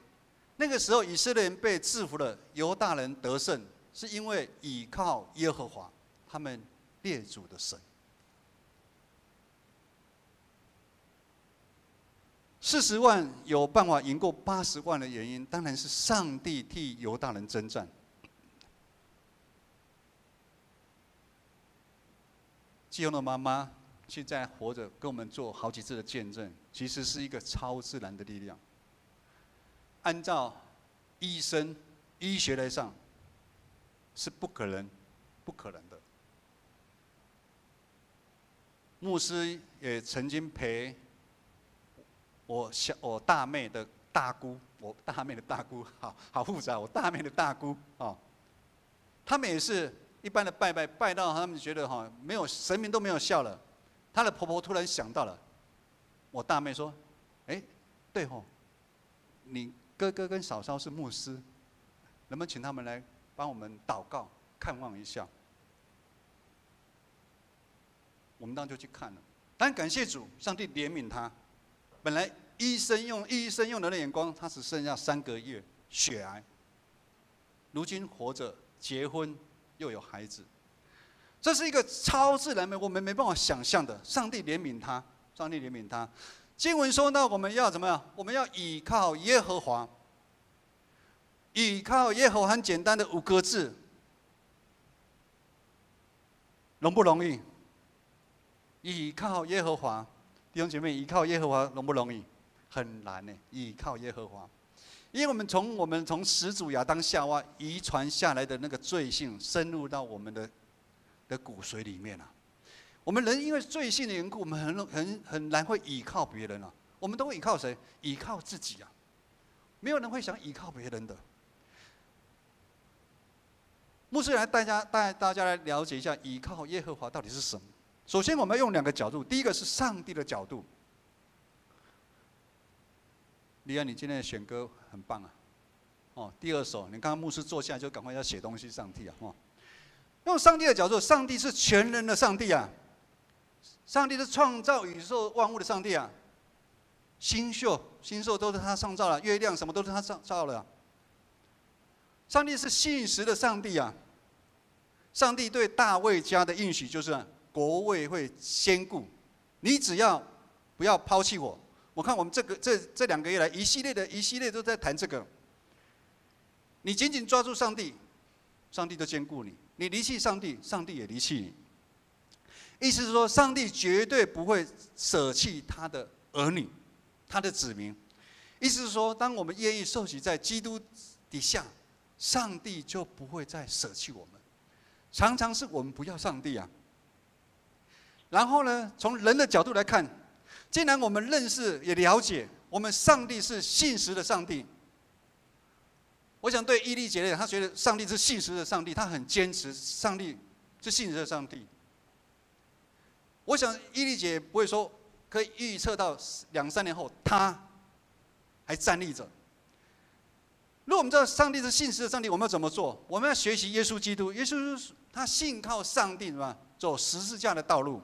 那个时候，以色列人被制服了，犹大人得胜，是因为倚靠耶和华，他们列祖的神。40万有办法赢过80万的原因，当然是上帝替犹大人征战。基隆的妈妈现在活着，跟我们做好几次的见证，其实是一个超自然的力量。按照医学来上，是不可能的。牧师也曾经陪我大妹的大姑，好复杂，我大妹的大姑啊，他们也是一般的拜到他们觉得没有神明都没有效了，她的婆婆突然想到了，我大妹说，对你哥哥跟嫂嫂是牧师，能不能请他们来帮我们祷告看望一下？我们当然就去看了，但感谢主，上帝怜悯他。本来医生用人的眼光，他只剩下3个月血癌，如今活着，结婚又有孩子，这是一个超自然我们没办法想象的。上帝怜悯他，上帝怜悯他。经文说到，我们要怎么样？我们要倚靠耶和华。倚靠耶和华很简单的5个字，容不容易？倚靠耶和华，弟兄姐妹，倚靠耶和华容不容易？很难呢。倚靠耶和华，因为我们从始祖亚当夏娃遗传下来的那个罪性，深入到我们的骨髓里面啊。我们人因为罪性的缘故，我们很难会倚靠别人啊。我们都会倚靠谁？倚靠自己啊。没有人会想倚靠别人的。牧师来带大家来了解一下倚靠耶和华到底是什么。首先，我们要用2个角度，第一个是上帝的角度。李安，你今天的选歌很棒啊！第2首，你刚刚牧师坐下来就赶快要写东西上帝啊！用上帝的角度，上帝是全能的上帝啊！上帝是创造宇宙万物的上帝啊！星宿都是他创造了，月亮什么都是他创造了。上帝是信实的上帝啊！上帝对大卫家的应许就是国位会坚固，你只要不要抛弃我。我看我们这2个月来一系列都在谈这个。你紧紧抓住上帝，上帝就坚固你；你离弃上帝，上帝也离弃你。意思是说，上帝绝对不会舍弃他的儿女，他的子民。意思是说，当我们愿意受洗在基督底下，上帝就不会再舍弃我们。常常是我们不要上帝啊。然后呢，从人的角度来看，既然我们认识也了解，我们上帝是信实的上帝。我想对伊利姐来讲，她觉得上帝是信实的上帝，她很坚持上帝是信实的上帝。我想伊利姐不会说可以预测到2、3年后她还站立着。如果我们知道上帝是信实的上帝，我们要怎么做？我们要学习耶稣基督。耶稣他信靠上帝，什么？走十字架的道路。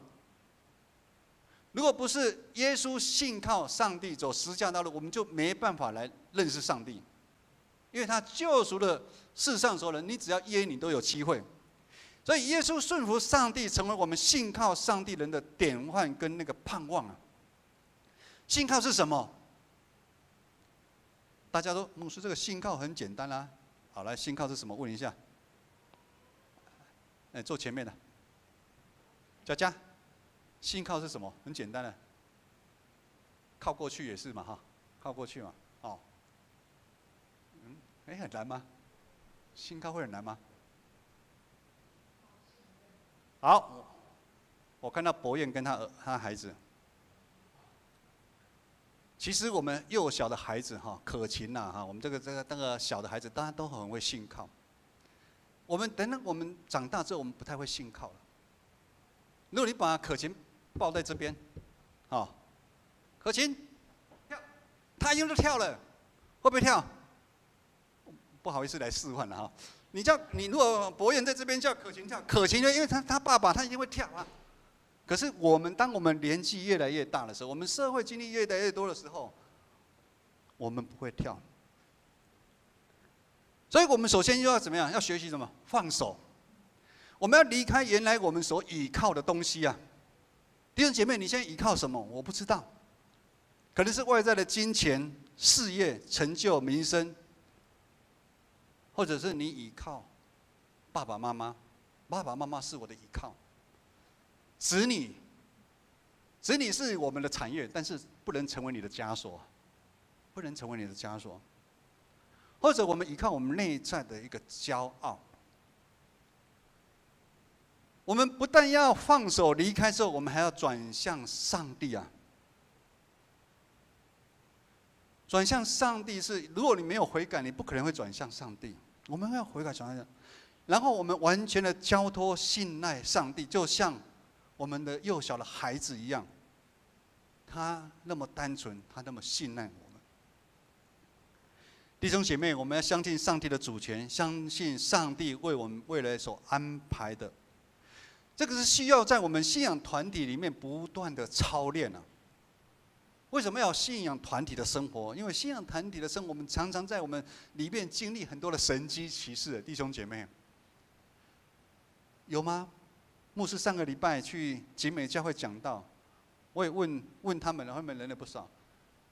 如果不是耶稣信靠上帝走十字架道路，我们就没办法来认识上帝，因为他救赎了世上所有人，你只要耶，你都有机会。所以耶稣顺服上帝，成为我们信靠上帝人的典范跟那个盼望啊。信靠是什么？大家都牧师，这个信靠很简单啦。好，来，信靠是什么？问一下。坐前面的，佳佳。信靠是什么？很简单的，靠过去也是嘛，哈，靠过去嘛，很难吗？信靠会很难吗？好，我看到博彦跟他孩子，其实我们幼小的孩子可勤呐我们这个小的孩子，大家都很会信靠。等到我们长大之后，我们不太会信靠了。如果你把可勤抱在这边，可勤跳，他又跳了，会不会跳？不好意思来示范了哈。你如果博彦在这边叫可晴跳，可晴就因为他爸爸他一定会跳啊。可是当我们年纪越来越大的时候，我们社会经历越来越多的时候，我们不会跳。所以我们首先要怎么样？要学习什么？放手。我们要离开原来我们所倚靠的东西啊。弟兄姐妹，你现在倚靠什么？我不知道，可能是外在的金钱、事业、成就、名声，或者是你倚靠爸爸妈妈。爸爸妈妈是我的倚靠。子女是我们的产业，但是不能成为你的枷锁，不能成为你的枷锁。或者我们依靠我们内在的一个骄傲。我们不但要放手离开之后，我们还要转向上帝啊！转向上帝是，如果你没有悔改，你不可能会转向上帝。我们要悔改转向，然后我们完全的交托信赖上帝，就像我们的幼小的孩子一样，他那么单纯，他那么信赖我们。弟兄姐妹，我们要相信上帝的主权，相信上帝为我们未来所安排的。这个是需要在我们信仰团体里面不断的操练啊。为什么要有信仰团体的生活？因为信仰团体的生活，我们常常在我们里面经历很多的神迹奇事的弟兄姐妹，有吗？牧师上个礼拜去景美教会讲道，我也问他们，他们人也不少。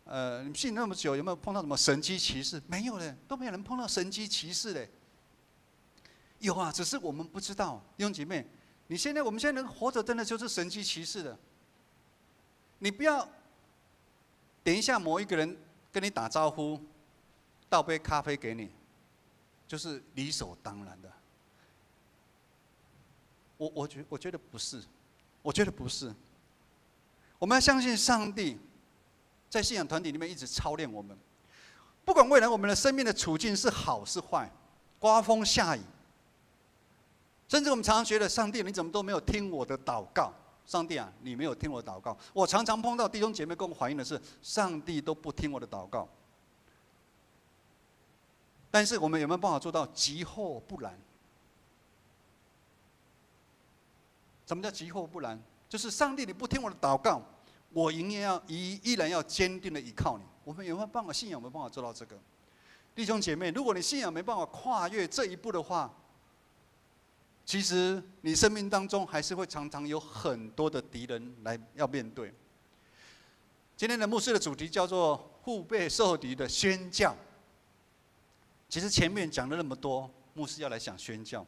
你们信那么久，有没有碰到什么神迹奇事？没有嘞，都没有人碰到神迹奇事嘞。有啊，只是我们不知道。弟兄姐妹，我们现在能活着，真的就是神迹奇事的。你不要等一下某一个人跟你打招呼，倒杯咖啡给你，就是理所当然的。我觉得不是，我觉得不是。我们要相信上帝，在信仰团体里面一直操练我们，不管未来我们的生命的处境是好是坏，刮风下雨，甚至我们常常觉得上帝你怎么都没有听我的祷告？上帝啊，你没有听我的祷告。我常常碰到弟兄姐妹跟我反映的是，上帝都不听我的祷告。但是我们有没有办法做到急后不然？什么叫急后不然？就是上帝你不听我的祷告，我依然要坚定的依靠你。我们有没有办法信仰？有没有办法做到这个？弟兄姐妹，如果你信仰没办法跨越这一步的话，其实你生命当中还是会常常有很多的敌人要面对。今天的牧师的主题叫做腹背受敌的宣教。其实前面讲了那么多，牧师要来讲宣教。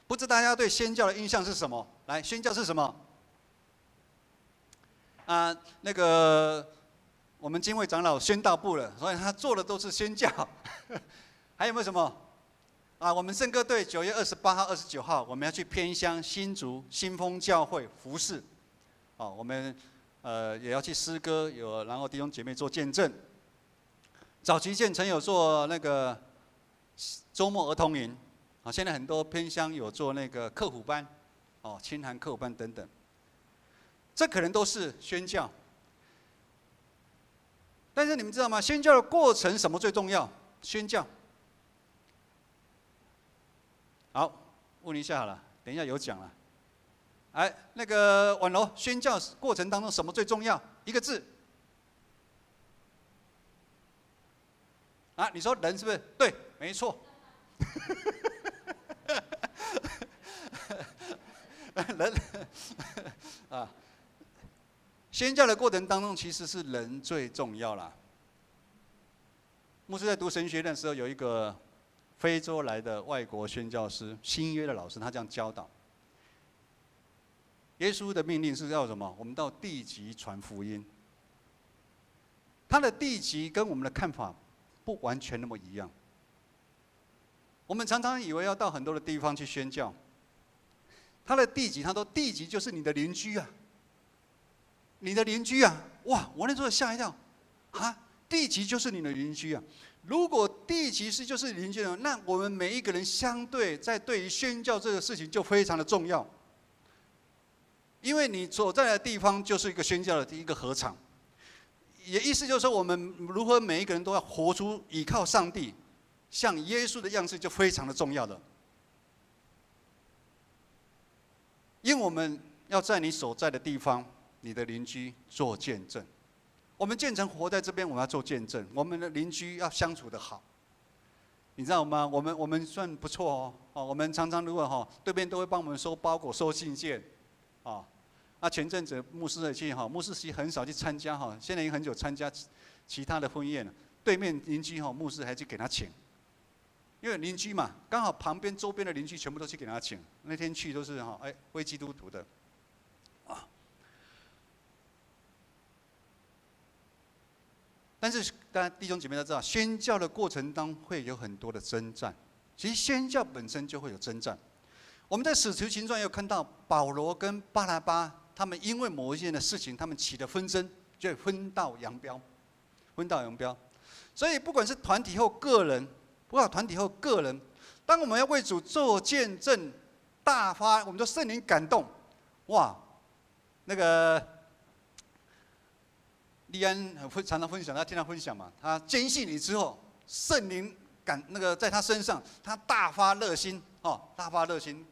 不知大家对宣教的印象是什么？来，宣教是什么？那个我们金卫长老宣道部了，所以他做的都是宣教。还有没有什么？我们圣歌队9月28号、29号，我们要去偏乡新竹新丰教会服事。我们也要去诗歌，然后弟兄姐妹做见证。早期建成有做那个周末儿童营，现在很多偏乡有做那个课辅班，清寒课辅班等等。这可能都是宣教。但是你们知道吗？宣教的过程什么最重要？宣教。好，问一下好了，等一下有讲了。那个婉柔，宣教过程当中什么最重要？一个字。你说人是不是？对，没错。人宣教的过程当中，其实是人最重要啦。牧师在读神学院的时候，有一个非洲来的外国宣教师，新约的老师，他这样教导：耶稣的命令是要什么？我们到地极传福音。他的地极跟我们的看法不完全那么一样。我们常常以为要到很多的地方去宣教，他的地极，他说地极就是你的邻居啊，你的邻居啊，哇！我那时候吓一跳，地极就是你的邻居啊。如果地极就是邻居的，那我们每一个人相对在对于宣教这个事情就非常的重要，因为你所在的地方就是一个宣教的一个禾场。也意思就是说，我们如何每一个人都要活出依靠上帝，像耶稣的样式就非常的重要了。因为我们要在你所在的地方，你的邻居做见证。我们建成活在这边，我们要做见证，我们的邻居要相处得好。你知道吗？我们算不错哦。我们常常如果对面都会帮我们收包裹、收信件，那前阵子牧师的去牧师其实很少去参加现在已经很久参加其他的婚宴了。对面邻居牧师还去给他请，因为邻居嘛，刚好旁边周边的邻居全部都去给他请。那天去都是非基督徒的，但是大家弟兄姐妹都知道，宣教的过程当中会有很多的征战。其实宣教本身就会有征战。我们在使徒行传有看到保罗跟巴拿巴，他们因为某一件的事情，他们起了纷争，就分道扬镳。所以不管是团体或个人，当我们要为主做见证，大发我们的圣灵感动，哇，那个利安常常分享，他听他分享嘛，他坚信你之后，圣灵在他身上，他大发热心，大发热心。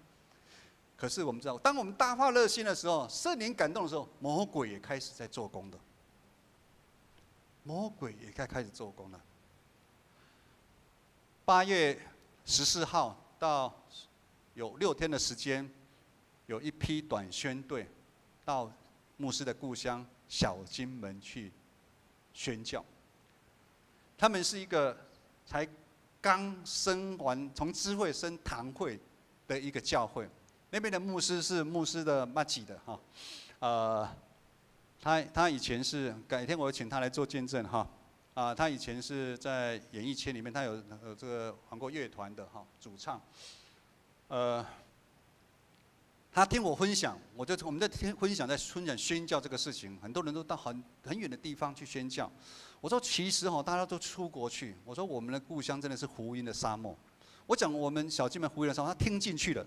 可是我们知道，当我们大发热心的时候，圣灵感动的时候，魔鬼也开始在做工的。魔鬼也开始做工了。8月14号到有6天的时间，有一批短宣队到牧师的故乡小金门去宣教。他们是一个才刚升完，从知会升堂会的一个教会。那边的牧师是牧师的马吉的他以前是，改天我请他来做见证他以前是在演艺圈里面，他有这个韩国乐团的主唱。他听我分享，我们在分享宣教这个事情，很多人都到很远的地方去宣教。我说其实大家都出国去，我说我们的故乡真的是福音的沙漠。我讲我们小金门福音的沙漠，他听进去了，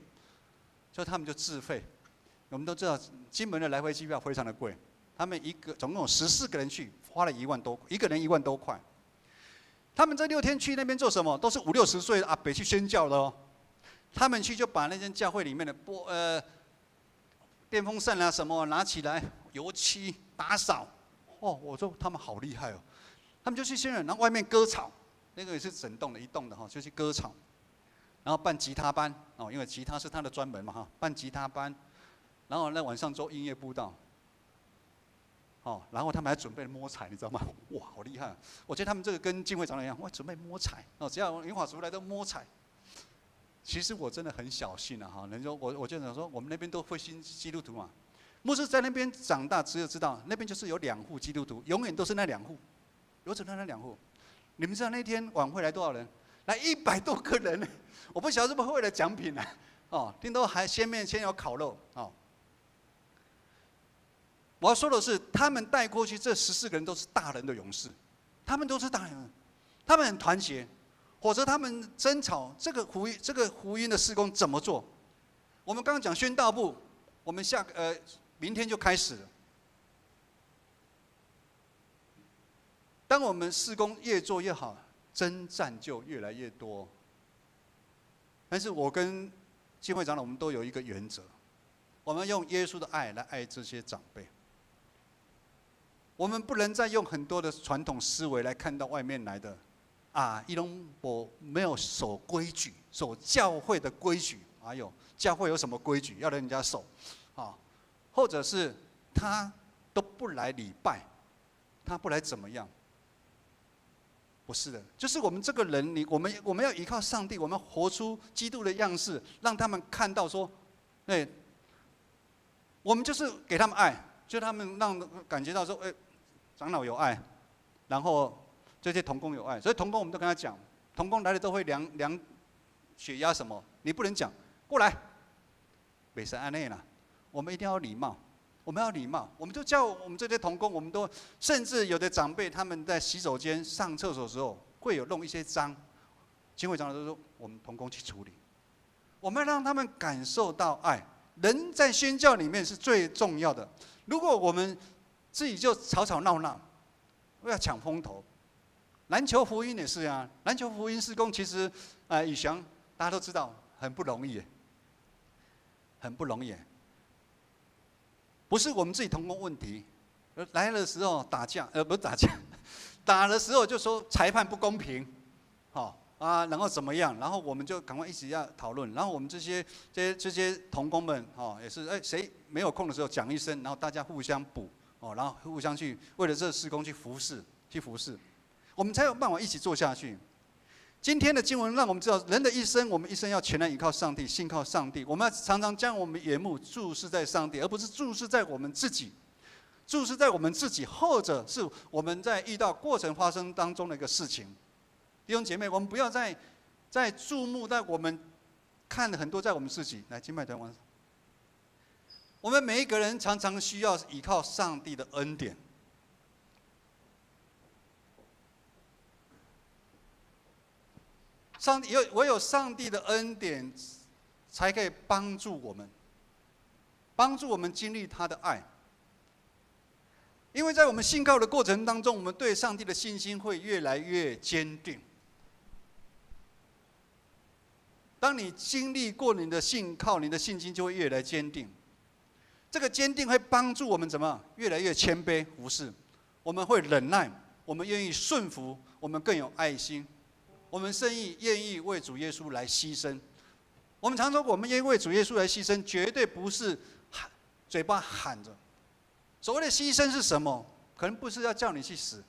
所以他们就自费。我们都知道金门的来回机票非常的贵。他们总共有14个人去，花了1万多，一个人1万多块。他们这6天去那边做什么？都是50、60岁的阿伯去宣教的哦。他们去就把那间教会里面的电风扇什么拿起来，油漆打扫。我说他们好厉害哦。他们就去宣讲，然后外面割草，那个也是整栋的一栋的就去割草，然后办吉他班因为吉他是他的专门嘛办吉他班，然后晚上做音乐布道。然后他们还准备摸彩，你知道吗？哇，好厉害！我觉得他们这个跟敬会长老一样，准备摸彩只要云华族来都摸彩。其实我真的很小心人说我就想说，我们那边都会信基督徒嘛。牧师在那边长大，只有知道那边就是有2户基督徒，永远都是那2户，有只那2户。你们知道那天晚会来多少人？来100多个人，我不晓得是不是为了奖品听说还先有烤肉我要说的是，他们带过去这14个人都是大人的勇士，他们都是大人，他们很团结，否则他们争吵这个福音的事工怎么做？我们刚刚讲宣道部，我们明天就开始了。当我们事工越做越好，征战就越来越多。但是我跟敬会长老，我们都有一个原则，我们用耶稣的爱来爱这些长辈。我们不能再用很多的传统思维来看到外面来的，一龙我没有守规矩，守教会的规矩，还有教会有什么规矩要人家守，或者是他都不来礼拜，他不来怎么样？不是的，就是我们这个人，我们要依靠上帝，我们活出基督的样式，让他们看到说，我们就是给他们爱，就他们感觉到说，长老有爱，然后这些同工有爱，所以同工我们都跟他讲，同工来了都会量血压什么，你不能讲过来，没事按内啦，我们一定要有礼貌，我们要礼貌，我们就叫我们这些同工，我们都甚至有的长辈他们在洗手间上厕所的时候会有弄一些脏，经会长老都说我们同工去处理，我们要让他们感受到爱，人在宣教里面是最重要的，如果我们自己就吵吵闹闹，要抢风头，篮球福音也是啊，篮球福音事工其实，宇翔大家都知道很不容易，很不容易。不是我们自己同工问题，来的时候打架，不是打架，打的时候就说裁判不公平，然后怎么样，然后我们就赶快一起要讨论，然后我们这些同工们，也是谁没有空的时候讲一声，然后大家互相补，然后互相去为了这事工去服侍，我们才有办法一起做下去。今天的经文让我们知道，人的一生，我们一生要全然依靠上帝，信靠上帝。我们要常常将我们眼目注视在上帝，而不是注视在我们自己，或者是我们在遇到过程发生当中的一个事情。弟兄姐妹，我们不要再注目在我们看的很多在我们自己。来，敬拜团，我们每一个人常常需要依靠上帝的恩典。唯有上帝的恩典，才可以帮助我们经历他的爱。因为在我们信靠的过程当中，我们对上帝的信心会越来越坚定。当你经历过你的信靠，你的信心就会越来越坚定。这个坚定会帮助我们怎么越来越谦卑服侍，我们会忍耐，我们愿意顺服，我们更有爱心。我们愿意为主耶稣来牺牲。我们常说，我们愿意为主耶稣来牺牲，绝对不是嘴巴喊着。所谓的牺牲是什么？可能不是要叫你去死。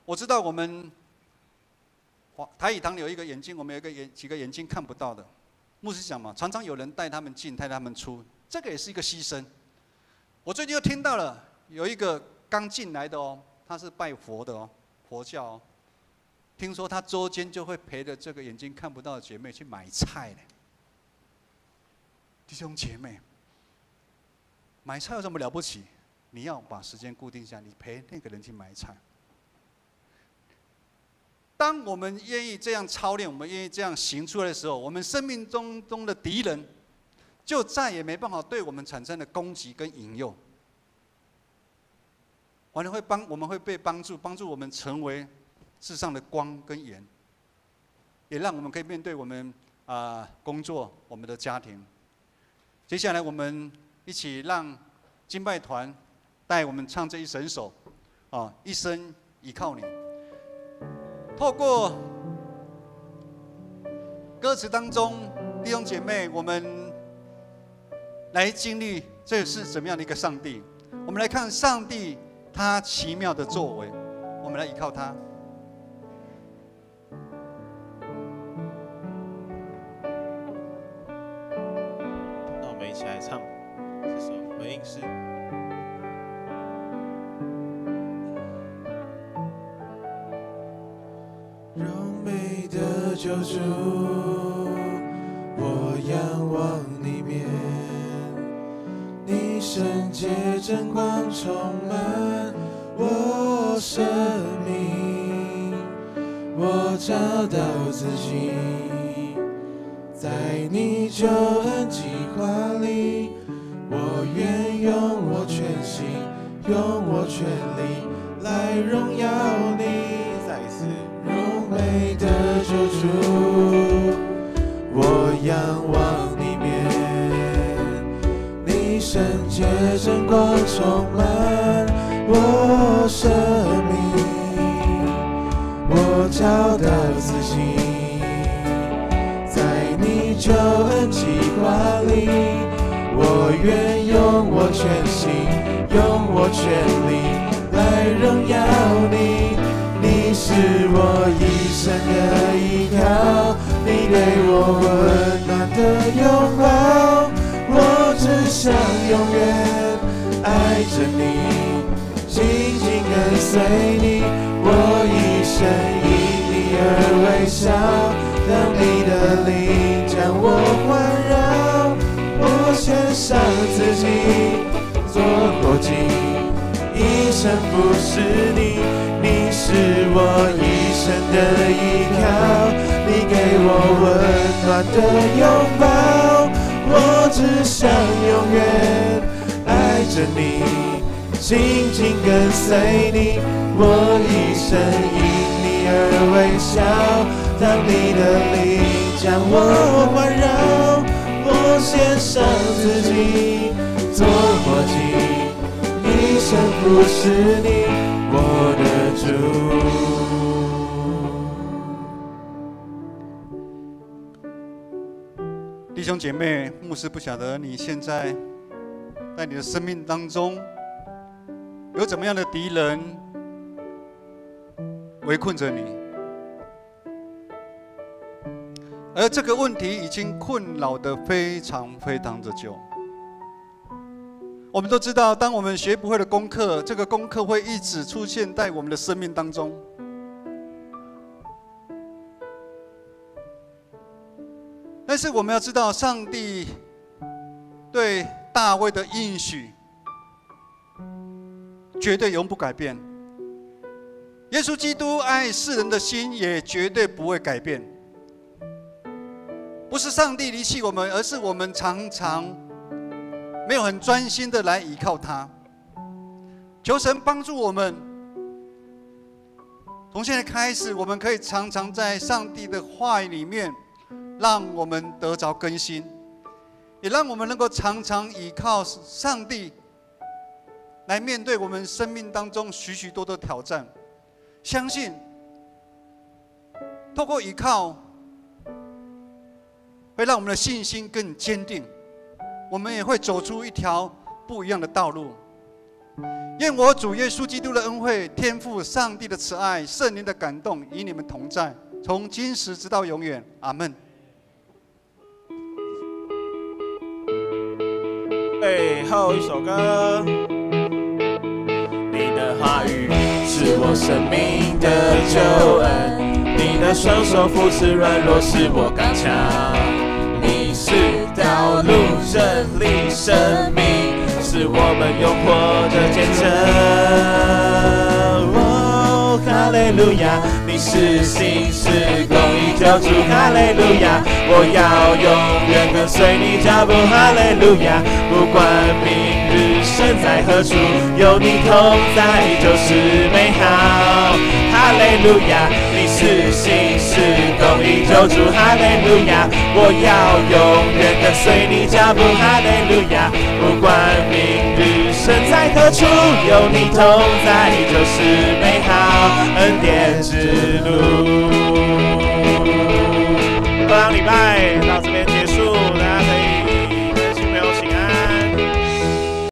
我知道我们台语堂有一个眼睛，我们有几个眼睛看不到的。牧师讲嘛，常常有人带他们进，带他们出，这个也是一个牺牲。我最近又听到了有一个刚进来的他是拜佛的佛教听说他周间就会陪着这个眼睛看不到的姐妹去买菜呢。弟兄姐妹，买菜有什么了不起？你要把时间固定下，你陪那个人去买菜。当我们愿意这样操练，我们愿意这样行出来的时候，我们生命中的敌人就再也没办法对我们产生的攻击跟引诱。我们会被帮助我们成为世上的光跟盐，也让我们可以面对我们工作、我们的家庭。接下来，我们一起让敬拜团带我们唱这一整首一生倚靠你。透过歌词当中，弟兄姐妹，我们来经历这是怎么样的一个上帝。我们来看上帝他奇妙的作为，我们来依靠他。那我们一起来唱这首回应诗。荣美的救主，我仰望你面，你圣洁真光充满我生命，我找到自己，在你救恩计划里，我愿用我全心，用我全力来荣耀你。再一次，荣美的救主，我仰望你面，你圣洁真光充满我生命，我找到自己，在你救恩计划里，我愿用我全心，用我全力来荣耀你。你是我一生的依靠，你给我温暖的拥抱，我只想永远爱着你，紧紧跟随你，我一生因你而微笑，当你的灵将我环绕，我献上自己做火祭，一生服侍你。你是我一生的依靠，你给我温暖的拥抱，我只想永远爱着你，紧紧跟随你，我一生因你而微笑。当你的灵将我环绕，我献上自己做活祭，一生服侍你，我的主。弟兄姐妹，牧师不晓得你现在在你的生命当中有怎么样的敌人围困着你，而这个问题已经困扰得非常非常的久。我们都知道，当我们学不会的功课，这个功课会一直出现在我们的生命当中。但是我们要知道，上帝对大卫的应许绝对永不改变。耶稣基督爱世人的心也绝对不会改变。不是上帝离弃我们，而是我们常常没有很专心的来依靠他。求神帮助我们，从现在开始，我们可以常常在上帝的话语里面，让我们得着更新，也让我们能够常常依靠上帝来面对我们生命当中许许多多的挑战。相信透过依靠，会让我们的信心更坚定，我们也会走出一条不一样的道路。愿我主耶稣基督的恩惠、天父上帝的慈爱、圣灵的感动与你们同在，从今时直到永远。阿们。最后一首歌。你的话语是我生命的救恩，你的双手扶持软弱，使我刚强。你是道路、真理、生命，是我们永活的见证。哈利路亚，你是信是公义救主，哈利路亚，我要永远跟随你脚步，哈利路亚，不管明日身在何处，有你同在就是美好，哈利路亚，你是信是公义救主，哈利路亚，我要永远跟随你脚步，哈利路亚，不管明日身在何处，有你同在就是美好，恩典之路。上礼拜到这边。